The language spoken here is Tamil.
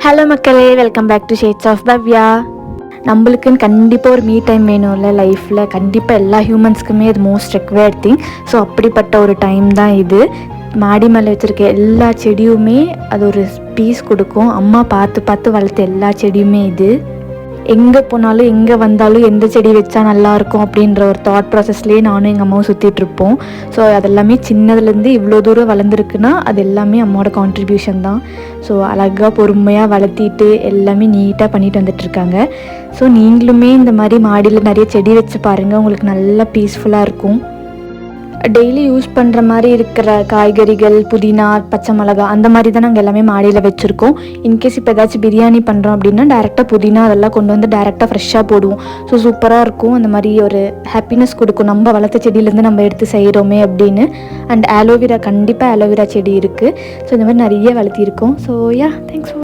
ஹலோ மக்களே, welcome back to shades of Bhavya. நம்மளுக்குன்னு கண்டிப்பாக ஒரு மீ டைம் வேணும்ல லைஃப்பில். கண்டிப்பாக எல்லா ஹியூமன்ஸ்க்குமே அது மோஸ்ட் ரெக்வயர்ட் திங். ஸோ அப்படிப்பட்ட ஒரு டைம் தான் இது. மாடி மேலே வச்சுருக்க எல்லா செடியுமே அது ஒரு பீஸ் கொடுக்கும். அம்மா பார்த்து பார்த்து வளர்த்த எல்லா செடியுமே இது. எங்கே போனாலும் எங்கே வந்தாலும் எந்த செடி வச்சா நல்லாயிருக்கும் அப்படின்ற ஒரு தாட் ப்ராசஸ்லேயே நானும் எங்கள் அம்மாவும் சுற்றிட்டுருப்போம். ஸோ அதெல்லாமே சின்னதுலேருந்து இவ்வளோ தூரம் வளர்ந்துருக்குன்னா அது எல்லாமே அம்மாவோட கான்ட்ரிபியூஷன் தான். ஸோ அழகாக பொறுமையாக வளர்த்திட்டு எல்லாமே நீட்டாக பண்ணிட்டு வந்துட்டுருக்காங்க. ஸோ நீங்களுமே இந்த மாதிரி மாடியில் நிறைய செடி வச்சு பாருங்கள், உங்களுக்கு நல்லா பீஸ்ஃபுல்லாக இருக்கும். டெய்லி யூஸ் பண்ணுற மாதிரி இருக்கிற காய்கறிகள், புதினா, பச்சை மிளகா அந்த மாதிரி தான் நாங்கள் எல்லாமே மாடியில் வச்சுருக்கோம். இன்கேஸ் இப்போ ஏதாச்சும் பிரியாணி பண்ணுறோம் அப்படின்னா டேரெக்டாக புதினா அதெல்லாம் கொண்டு வந்து டேரெக்டாக ஃப்ரெஷ்ஷாக போடுவோம். ஸோ சூப்பராக இருக்கும். அந்த மாதிரி ஒரு ஹாப்பினஸ் கொடுக்கும், நம்ம வளர்த்த செடியிலேருந்து நம்ம எடுத்து செய்கிறோமே அப்படின்னு. அண்ட் ஆலோவேரா, கண்டிப்பாக ஆலோவேரா செடி இருக்குது. ஸோ இந்த மாதிரி நிறைய வளர்த்திருக்கோம். So yeah, thanks.